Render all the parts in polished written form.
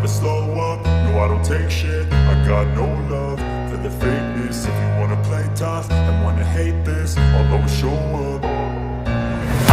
never slow up, no I don't take shit. I got no love for the fakeness. If you wanna play tough and wanna hate this, I'll always show up.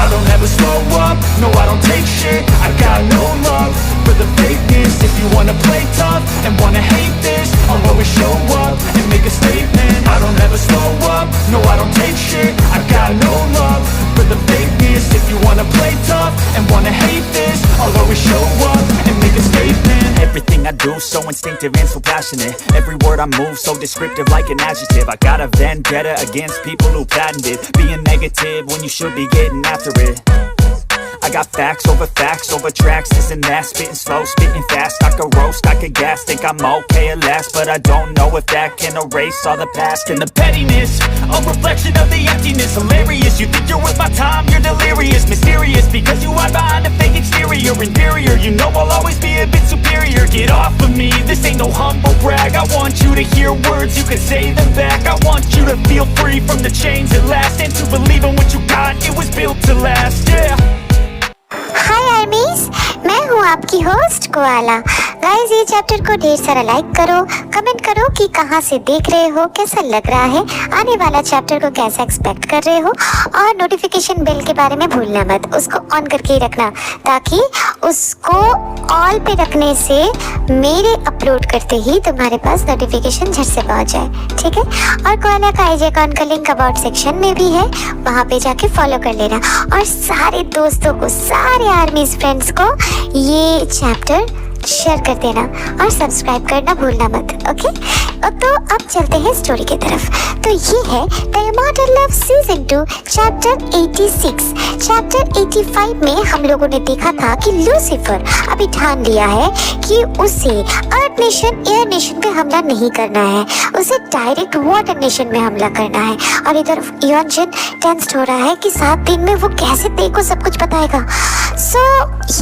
I don't ever slow up, no I don't take shit. I got no love for the fakeness. If you wanna play tough and wanna hate this, I'll always show up and make a statement. I don't ever slow up, no I don't take shit. I got no love for the fakeness. If you wanna play tough and wanna hate this, I'll always show up and make a statement. Everything I do so instinctive and so passionate. Every word I move so descriptive like an adjective. I got a vendetta against people who patented being negative when you should be getting after it. I got facts over tracks, this and that. Spitting slow, spitting fast. I could roast, I could gas. Think I'm okay at last, but I don't know if that can erase all the past. And the pettiness, a reflection of the emptiness. Hilarious, you think you're worth my time, you're delirious. Mysterious, because you hide behind a fake exterior. Inferior, you know I'll always be a bit superior. Get off of me, this ain't no humble brag. I want you to hear words, you can say them back. I want you to feel free from the chains at last, and to believe in what you got, it was built to last, yeah. हाय आर्मीज, मैं हूँ आपकी host koala. Guys, ये chapter को ढेर सारा like करो, comment करो कि कहाँ से देख रहे हो, कैसा लग रहा है, आने वाला चैप्टर को कैसा एक्सपेक्ट कर रहे हो, और नोटिफिकेशन बेल के बारे में भूलना मत, उसको ऑन करके ही रखना, ताकि उसको ऑल पे रखने से मेरे अपलोड करते ही तुम्हारे पास नोटिफिकेशन झट से पहुँच जाए, ठीक है। और कोआला का आईजी अकाउंट का लिंक अबाउट सेक्शन में भी है, वहाँ पे जाके फॉलो कर लेना। और सारे दोस्तों को, सारे आर्मीज फ्रेंड्स को ये चैप्टर शेयर कर देना और सब्सक्राइब करना भूलना मत, ओके। तो अब चलते हैं स्टोरी की तरफ। तो ये है the immortal love season 2 chapter 86। Chapter 85 में हम लोगों ने देखा था कि लूसीफर अभी ठान लिया है कि उसे अर्थ नेशन, एयर नेशन पे हमला नहीं करना है, उसे डायरेक्ट वाटर नेशन में हमला करना है। और इधर योंजन टेंस्ड हो रहा है कि 7 दिन में वो कैसे ते को सब कुछ बताएगा। सो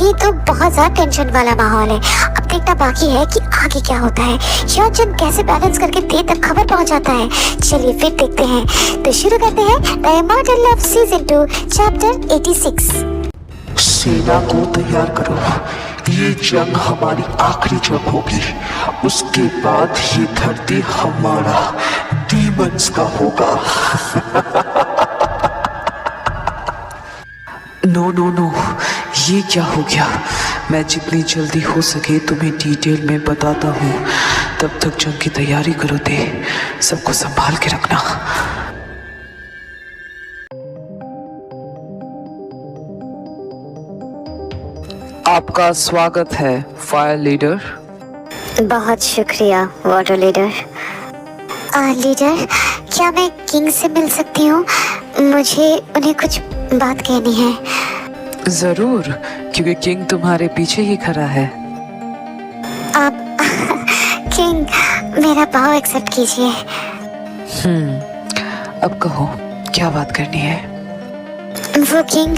ये तो बहुत ज़्यादा टेंशन वाला माहौल है। अब देखना बाकी है कि आगे क्या होता है, योंजन कैसे बैलेंस करके ते तक खबर पहुंचाता है। चलिए फिर देखते हैं। तो शुरू करते हैं the immortal love season 2 chapter 86। सेना को तैयार करो, ये जंग हमारी आखिरी जंग होगी। उसके बाद ये धरती हमारा डीमंस का होगा। नो नो नो, ये क्या हो गया? मैं जितनी जल्दी हो सके तुम्हें डिटेल में बताता हूँ, तब तक जंग की तैयारी करो। दे सबको संभाल के रखना। आपका स्वागत है फायर लीडर। बहुत शुक्रिया वाटर लीडर। लीडर, क्या मैं किंग से मिल सकती हूँ? मुझे उन्हें कुछ बात कहनी है। जरूर, क्योंकि किंग तुम्हारे पीछे ही खड़ा है। आप किंग, मेरा भाव एक्सेप्ट कीजिए। अब कहो, क्या बात करनी है? वो किंग,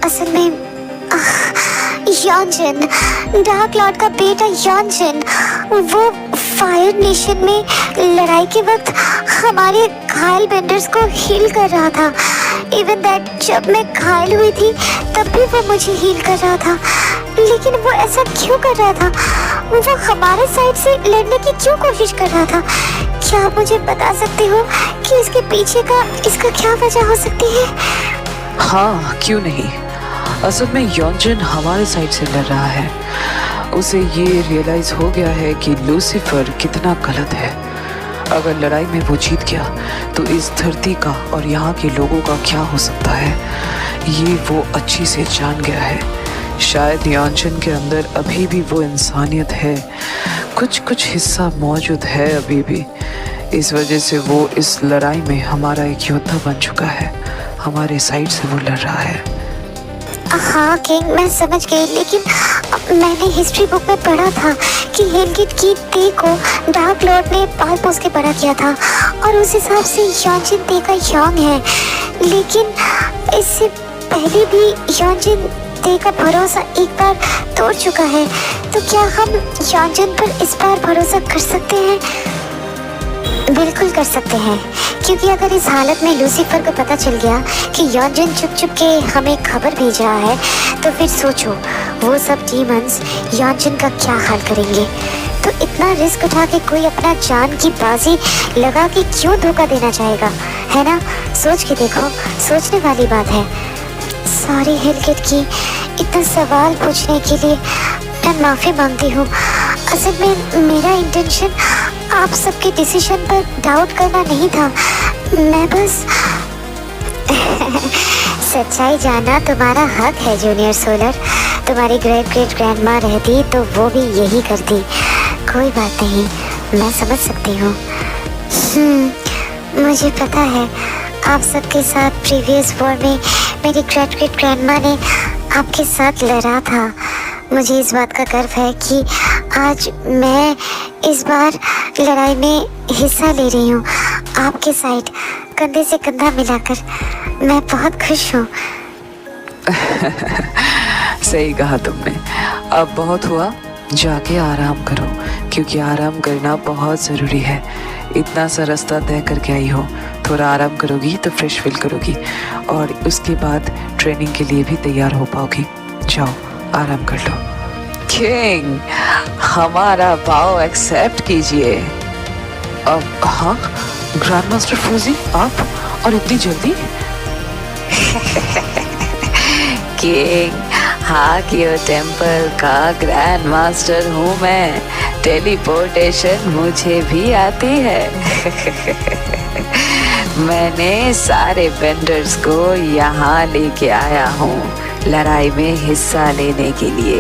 असल में योंजन, डार्क लॉर्ड का बेटा योंजन, वो फायर नेशन में लड़ाई के वक्त हमारे घायल बेंडर्स को हील कर रहा था। इवन दैट, जब मैं घायल हुई थी तब भी वो मुझे हील कर रहा था। लेकिन वो ऐसा क्यों कर रहा था? वो हमारे साइड से लड़ने की क्यों कोशिश कर रहा था? क्या आप मुझे बता सकते हो कि इसके पीछे का इसका क्या वजह हो सकती है? हाँ, क्यों नहीं। असल में योंजन हमारे साइड से लड़ रहा है। उसे ये रियलाइज हो गया है कि लूसीफर कितना गलत है। अगर लड़ाई में वो जीत गया तो इस धरती का और यहाँ के लोगों का क्या हो सकता है, ये वो अच्छी से जान गया है। शायद योंजन के अंदर अभी भी वो इंसानियत है, कुछ हिस्सा मौजूद है अभी भी। इस वजह से वो इस लड़ाई में हमारा एक योद्धा बन चुका है। हमारे साइड से वो लड़ रहा है। हाँ किंग, मैं समझ गई, लेकिन मैंने हिस्ट्री बुक में पढ़ा था कि हेलगिट की ते को डार्क लॉर्ड ने पाल पोस के बड़ा किया था, और उस हिसाब से योंजन ते का यंग है। लेकिन इससे पहले भी योंजन ते का भरोसा एक बार तोड़ चुका है, तो क्या हम योंजन पर इस बार भरोसा कर सकते हैं? बिल्कुल कर सकते हैं, क्योंकि अगर इस हालत में लूसीफर को पता चल गया कि यॉन्जन चुप चुप के हमें खबर भेज रहा है, तो फिर सोचो वो सब डीमंस यॉन्जन का क्या हाल करेंगे। तो इतना रिस्क उठा के कोई अपना जान की बाजी लगा के क्यों धोखा देना चाहेगा, है ना? सोच के देखो, सोचने वाली बात है। सॉरी हेलगेट की, इतना सवाल पूछने के लिए मैं माफ़ी मांगती हूँ। असल में मेरा इंटेंशन आप सबके डिसीजन पर डाउट करना नहीं था, मैं बस सच्चाई जानना तुम्हारा हक है जूनियर सोलर। तुम्हारी ग्रेट ग्रेट ग्रैंडमा रहती तो वो भी यही करती। कोई बात नहीं, मैं समझ सकती हूँ। मुझे पता है आप सबके साथ प्रीवियस वॉर में मेरी ग्रेट ग्रेट ग्रैंडमा ने आपके साथ लड़ा था। मुझे इस बात का गर्व है कि आज मैं इस बार लड़ाई में हिस्सा ले रही हूँ आपके साइड, कंधे से कंधा मिलाकर। मैं बहुत खुश हूँ। सही कहा तुमने। अब बहुत हुआ, जाके आराम करो, क्योंकि आराम करना बहुत ज़रूरी है। इतना सा रास्ता तय करके आई हो, थोड़ा आराम करोगी तो फ्रेश फील करोगी और उसके बाद ट्रेनिंग के लिए भी तैयार हो पाओगी। जाओ आराम कर लो। किंग, हमारा भाव एक्सेप्ट कीजिए। अब हाँ ग्रैंड मास्टर फूजी, आप और इतनी जल्दी? किंग, हाँ क्यों टेम्पल का ग्रैंड मास्टर हूँ मैं। टेलीपोर्टेशन मुझे भी आती है। मैंने सारे वेंडर्स को यहाँ लेके आया हूँ लड़ाई में हिस्सा लेने के लिए।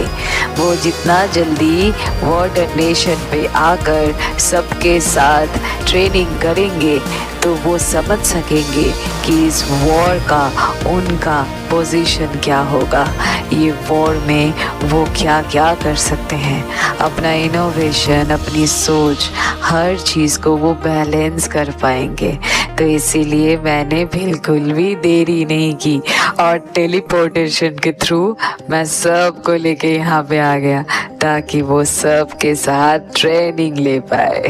वो जितना जल्दी वार्डन नेशन पे आकर सबके साथ ट्रेनिंग करेंगे तो वो समझ सकेंगे कि इस वॉर का उनका पोजीशन क्या होगा, ये वॉर में वो क्या क्या कर सकते हैं। अपना इनोवेशन, अपनी सोच, हर चीज़ को वो बैलेंस कर पाएंगे। तो इसीलिए मैंने बिल्कुल भी देरी नहीं की और टेलीपोर्टेशन के थ्रू मैं सबको लेके यहाँ पे आ गया ताकि वो सब के साथ ट्रेनिंग ले पाए।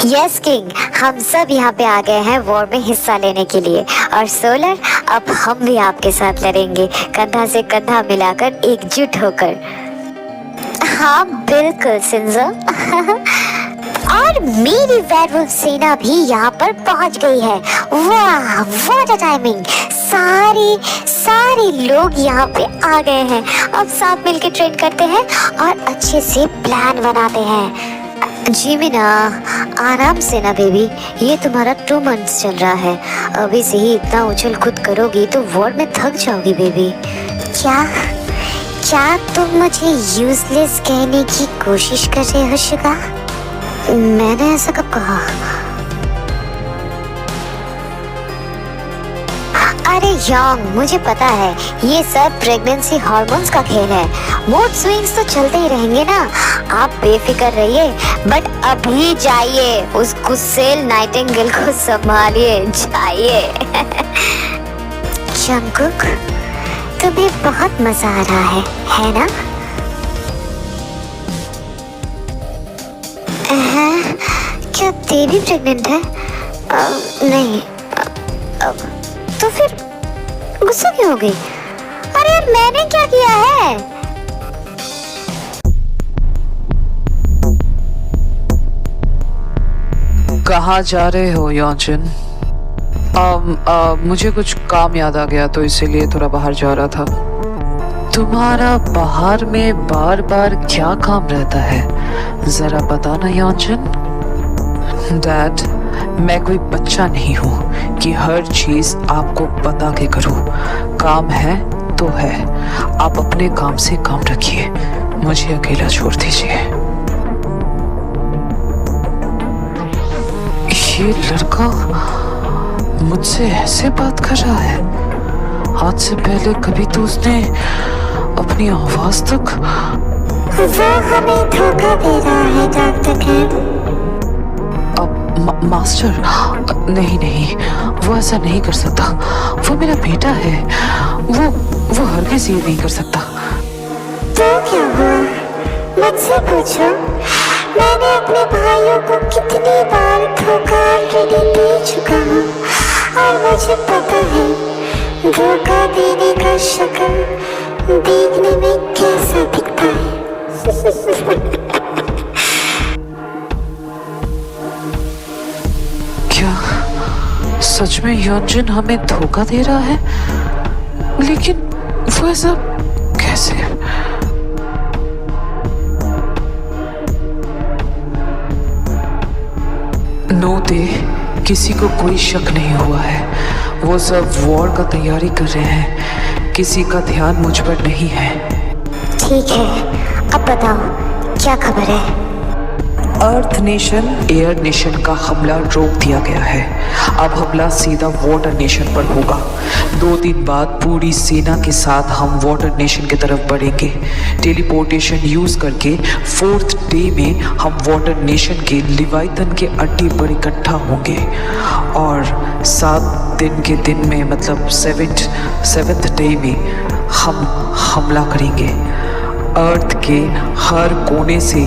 यस किंग, हम सब यहाँ पे आ गए हैं वॉर में हिस्सा लेने के लिए। और सोलर, अब हम भी आपके साथ लड़ेंगे, कंधा से कंधा मिलाकर, एकजुट होकर। हाँ बिल्कुल सिंजो। और मेरी वेयरवुल्फ सेना भी यहाँ पर पहुँच गई है। वाह, व्हाट अ टाइमिंग! सारे लोग यहाँ पे आ गए हैं। अब साथ मिलके ट्रेन करते हैं और अच्छे से प्लान बनाते हैं। जीमिना, आराम से ना बेबी, ये तुम्हारा 2 मंथ्स चल रहा है। अभी से ही इतना उछल कूद करोगी तो वॉर में थक जाओगी बेबी। क्या तुम मुझे यूजलेस कहने की कोशिश कर रहे हो शिगा? मैंने ऐसा कब कहा? अरे यंग, मुझे पता है ये सब प्रेगनेंसी हार्मोन्स का खेल है। मूड स्विंग्स तो चलते ही रहेंगे ना, आप बेफिक्र रहिए। बट अभी जाइए, उस गुस्सेल नाइटिंगेल को संभालिए, जाइए। जंगकुक, तुम्हें बहुत मजा आ रहा है ना? क्या देवी प्रेग्नेंट है? नहीं। तो फिर गुस्सा क्यों हो गई? अरे यार, मैंने क्या किया है? कहाँ जा रहे हो यॉन्जन? मुझे कुछ काम याद आ गया तो इसीलिए थोड़ा बाहर जा रहा था। तुम्हारा बाहर में बार बार क्या काम रहता है, जरा बताना यॉन्जन। डैड, मैं कोई बच्चा नहीं हूँ कि हर चीज आपको बता के करूँ। काम है तो है, आप अपने काम से काम रखिए, मुझे अकेला छोड़ दीजिए। ये लड़का मुझसे ऐसे बात कर रहा है? आज से पहले कभी तो उसने अपनी आवाज तक। वो हमें धोखा दे रहा है डॉक्टर। मास्टर, नहीं, वो ऐसा नहीं कर सकता। वो मेरा बेटा है, वो हरगिज़ ये नहीं कर सकता। तो क्या हुआ? मुझसे पूछो। मैंने अपने भाइयों को कितनी बार धोखा ऑलरेडी दे चुका हूँ और मुझे पता है धोखा देने का शक्ल देखने में कैसा दिखता है। क्या सच में योंजन हमें धोखा दे रहा है? लेकिन वो ऐसा कैसे? नो दे, किसी को कोई शक नहीं हुआ है। वो सब वॉर का तैयारी कर रहे हैं। किसी का ध्यान मुझ पर नहीं है। ठीक है, अब बताओ क्या खबर है? अर्थ नेशन एयर नेशन का हमला रोक दिया गया है। अब हमला सीधा वाटर नेशन पर होगा। 2 दिन बाद पूरी सेना के साथ हम वाटर नेशन की तरफ बढ़ेंगे। टेलीपोर्टेशन यूज करके 4th डे में हम वाटर नेशन के लिवाइथन के अड्डे पर इकट्ठा होंगे और 7 दिन के दिन में मतलब 7th डे में हम हमला करेंगे। अर्थ के हर कोने से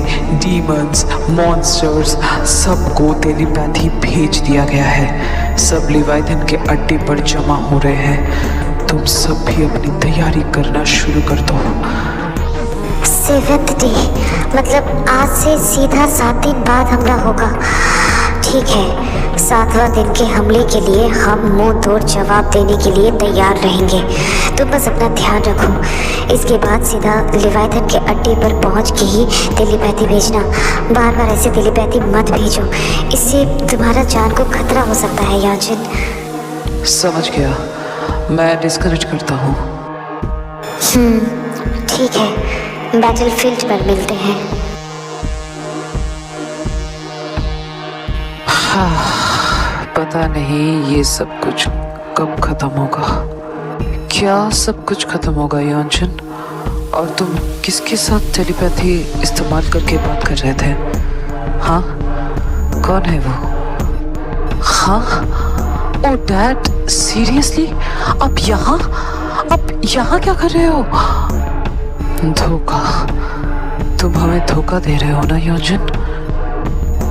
डीमंस, मॉन्स्टर्स सबको टेलीपैथी भेज दिया गया है। सब लिवाइथन के अड्डे पर जमा हो रहे हैं। तुम सब भी अपनी तैयारी करना शुरू कर दो। 7th डे मतलब आज से सीधा 7 दिन बाद हमला होगा। ठीक है, 7वां दिन के हमले के लिए हम मुंह तोड़ जवाब देने के लिए तैयार रहेंगे। तुम बस अपना ध्यान रखो। इसके बाद सीधा लिवाइथन के अड्डे पर पहुंच के ही टेलीपैथी भेजना। बार बार ऐसे टेलीपैथी मत भेजो, इससे तुम्हारा जान को खतरा हो सकता है योंजन। समझ गया, मैं डिस्कनेक्ट करता हूँ। ठीक है, बैटलफील्ड पर मिलते हैं। पता नहीं ये सब कुछ कब खत्म होगा। क्या सब कुछ खत्म होगा योंजन? और तुम किसके साथ टेलीपैथी इस्तेमाल करके बात कर रहे थे? हाँ, कौन है वो? हाँ, ओ डैड, सीरियसली? आप यहाँ क्या कर रहे हो? धोखा, तुम हमें धोखा दे रहे हो ना योंजन?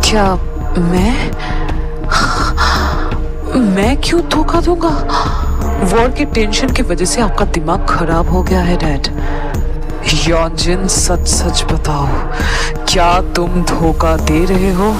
क्या मैं क्यों धोखा दूंगा? वॉर के टेंशन की वजह से आपका दिमाग खराब हो गया है डैड। योंजन, सच सच बताओ, क्या तुम धोखा दे रहे हो?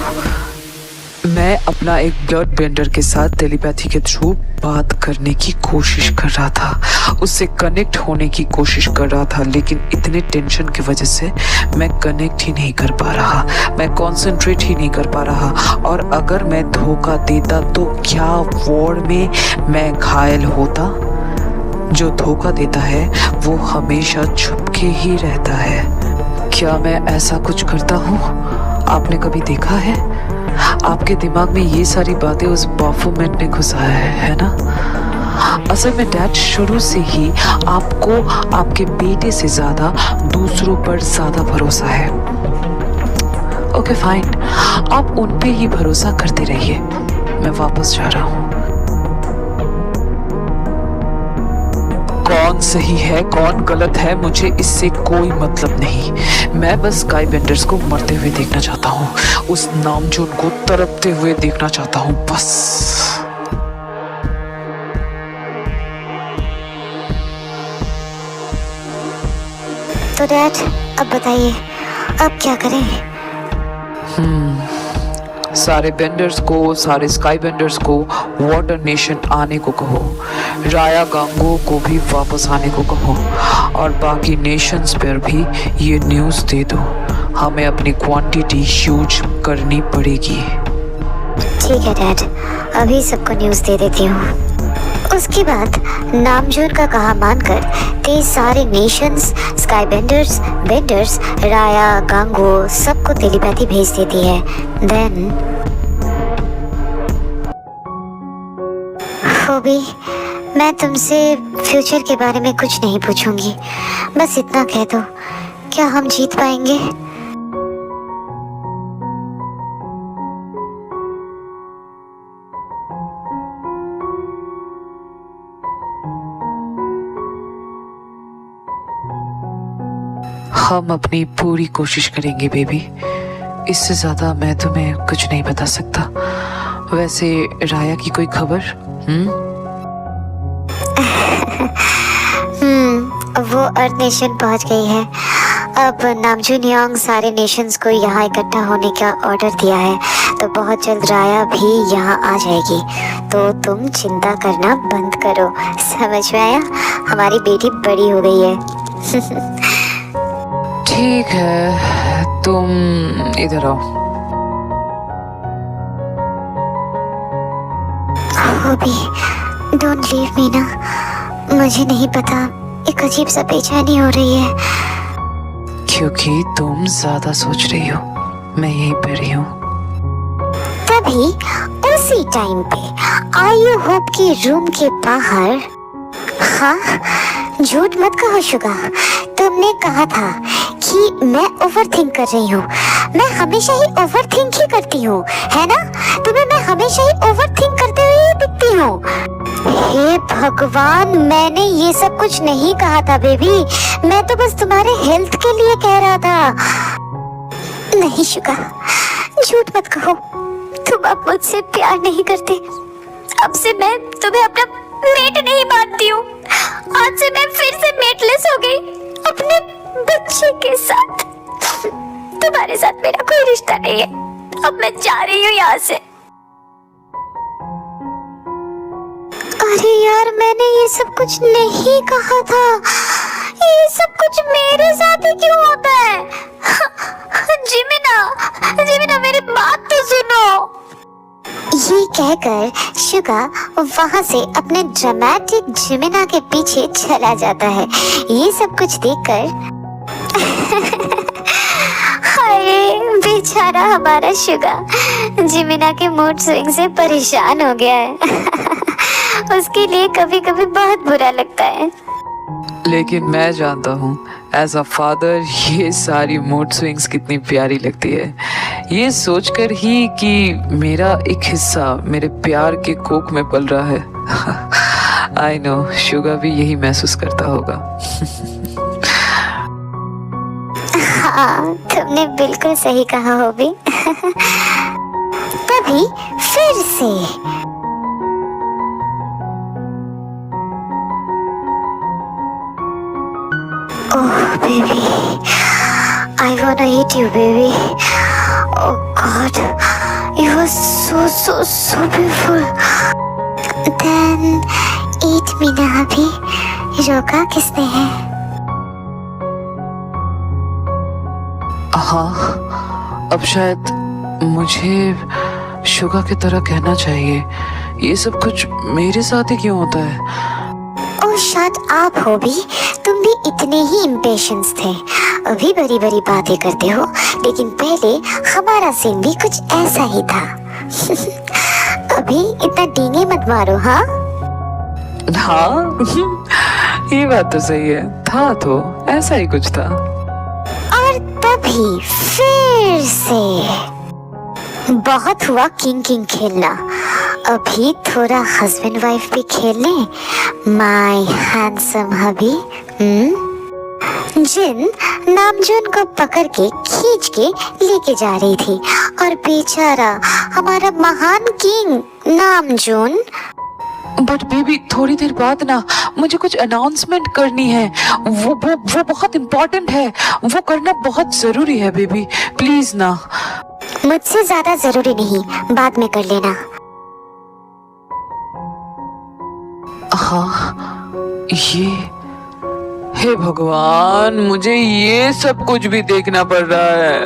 मैं अपना एक ब्लड बेंडर के साथ टेलीपैथी के थ्रू बात करने की कोशिश कर रहा था, उससे कनेक्ट होने की कोशिश कर रहा था, लेकिन इतने टेंशन की वजह से मैं कनेक्ट ही नहीं कर पा रहा, मैं कंसंट्रेट ही नहीं कर पा रहा। और अगर मैं धोखा देता तो क्या वॉर में मैं घायल होता? जो धोखा देता है वो हमेशा छुपके ही रहता है। क्या मैं ऐसा कुछ करता हूँ? आपने कभी देखा है? आपके दिमाग में ये सारी बातें उस बाफूमेंट ने घुसाया है ना? असल में डैड, शुरू से ही आपको आपके बेटे से ज्यादा दूसरों पर ज्यादा भरोसा है। ओके फाइन, आप उन पे ही भरोसा करते रहिए। मैं वापस जा रहा हूँ। कौन सही है कौन गलत है मुझे इससे कोई मतलब नहीं। मैं बस स्काई बेंडर्स को मरते हुए देखना चाहता हूँ, उस नामजोन को तड़पते हुए देखना चाहता हूँ बस। तो डैड, अब बताइए अब क्या करें? सारे बेंडर्स को, सारे स्काई बेंडर्स को वाटर नेशन आने को कहो। राया गांगो को भी वापस आने को कहो और बाकी नेशंस पर भी ये न्यूज़ दे दो। हमें अपनी क्वांटिटी ह्यूज करनी पड़ेगी। ठीक है डैड, अभी सबको न्यूज़ दे देती हूँ। उसके बाद नामजोन का कहा मानकर ते सारे नेशंस, स्काई बेंडर्स, राया गांगो सबको टेलीपैथी भेज देती है। देन होबी, मैं तुमसे फ्यूचर के बारे में कुछ नहीं पूछूंगी, बस इतना कह दो, क्या हम जीत पाएंगे? हम अपनी पूरी कोशिश करेंगे बेबी, इससे ज्यादा मैं तुम्हें कुछ नहीं बता सकता। वैसे राया की कोई खबर? वो अर्थ नेशन पहुंच गई है। अब नामजून योंग सारे नेशंस को यहाँ इकट्ठा होने का ऑर्डर दिया है, तो बहुत जल्द राया भी यहाँ आ जाएगी। तो तुम चिंता करना बंद करो, समझ में आया? हमारी बेटी बड़ी हो गई है। ठीक है, तुम इधर आओ। होबी, डोंट लीव मी ना। मुझे नहीं पता, एक अजीब सा बेचैनी हो रही है। क्योंकि तुम ज्यादा सोच रही हो। मैं यहीं पर ही हूँ। तभी उसी टाइम पे आयु होप की रूम के बाहर, हाँ झूठ मत कहो शुगा, तुमने कहा था कि मैं ओवरथिंक कर रही हूँ। मैं हमेशा ही ओवरथिंक ही करती हूँ, है ना? तुम्हें मैं हमेशा ही ओवरथिंक करते हुए ही दिखती हूँ। हे भगवान, मैंने ये सब कुछ नहीं कहा था बेबी। मैं तो बस तुम्हारे हेल्थ के लिए कह रहा था। नहीं शुगा, झूठ मत कहो। तुम अब मुझसे प्यार नहीं करते। अब से मैं तुम्हें अपना मेट नहीं मानती हूँ। आज से मैं फिर से मेटलेस हो गई अपने बच्चे के साथ। तुम्हारे साथ मेरा कोई रिश्ता नहीं है। अब मैं जा रही हूँ यहाँ से। अरे यार, मैंने ये सब कुछ नहीं कहा था। ये सब कुछ मेरे साथ ही क्यों होता है? जिमिना मेरी बात तो सुनो। ये कहकर शुगा वहां से अपने ड्रामेटिक जिमिना के पीछे चला जाता है। ये सब कुछ देखकर हाय बेचारा हमारा शुगा जिमिना के मूड स्विंग से परेशान हो गया है। उसके लिए कभी कभी बहुत बुरा लगता है। लेकिन मैं जानता हूँ एज अ फादर ये सारी मूड स्विंग्स कितनी प्यारी लगती है। ये सोचकर ही कि मेरा एक हिस्सा मेरे प्यार के कोख में पल रहा है। आई नो शुगा भी यही महसूस करता होगा। हाँ, तुमने बिल्कुल सही कहा होबी। तभी फिर से Oh baby, I wanna eat you baby. Oh God, you are so beautiful. Then eat me ना अभी। रोका किसने है? हाँ, अब शायद मुझे शुगा की तरह कहना चाहिए। ये सब कुछ मेरे साथ ही क्यों होता है? ओह शट अप होबी, तुम भी इतने ही इम्पेशंस थे। अभी बड़ी बड़ी बातें करते हो, लेकिन पहले हमारा सीन भी कुछ ऐसा ही था। अभी इतना डींगे मत मारो। हाँ हाँ, ये बात तो सही है। था तो ऐसा ही कुछ था। और तभी फिर से बहुत हुआ किंग खेलना। अभी थोड़ा हस्बैंड वाइफ भी खेल ले। My handsome hubby. Jin Namjoon को पकड़ के खींच के लेके जा रही थी, और बेचारा हमारा महान किंग नामजून। बट बेबी थोड़ी देर बाद ना मुझे कुछ अनाउंसमेंट करनी है। वो बहुत इम्पोर्टेंट है। वो करना बहुत जरूरी है बेबी, प्लीज ना। मुझसे ज्यादा जरूरी नहीं, बाद में कर लेना। हाँ, ये हे भगवान, मुझे ये सब कुछ भी देखना पड़ रहा है।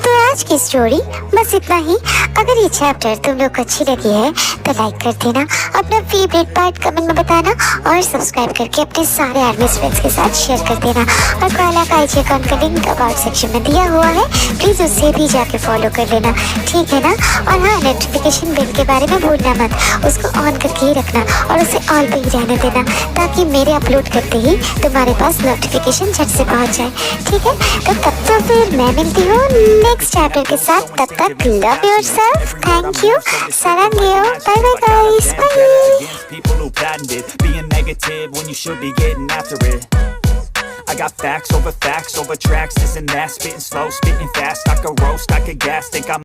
तो आज की स्टोरी बस इतना ही। अगर ये चैप्टर तुम लोग को अच्छी लगी है तो लाइक कर देना, अपना फेवरेट पार्ट कमेंट में बताना, और सब्सक्राइब करके अपने सारे आर्मी फ्रेंड्स के साथ शेयर कर देना। और कोयला का आईजी अकाउंट का लिंक अबाउट सेक्शन में दिया हुआ है, प्लीज उससे भी जाके फॉलो कर लेना, ठीक है ना? और हाँ, नोटिफिकेशन बेल के बारे में भूलना मत, उसको ऑन करके ही रखना और उसे ऑल पे ही रहने देना, ताकि मेरे अपलोड करते ही तुम्हारे पास नोटिफिकेशन झट से पहुँच जाए, ठीक है? तो तब तो फिर मैं मिलती हूँ नेक्स्ट चैप्टर चैप्टर के साथ। तब तक लव योरसेल्फ, थैंक यू, सारंगेओ, bye bye guys, bye. People who patented being negative when you should be getting after it. I got facts over tracks, this and that, spitting slow, spitting fast, I could roast, I could gas, think I'm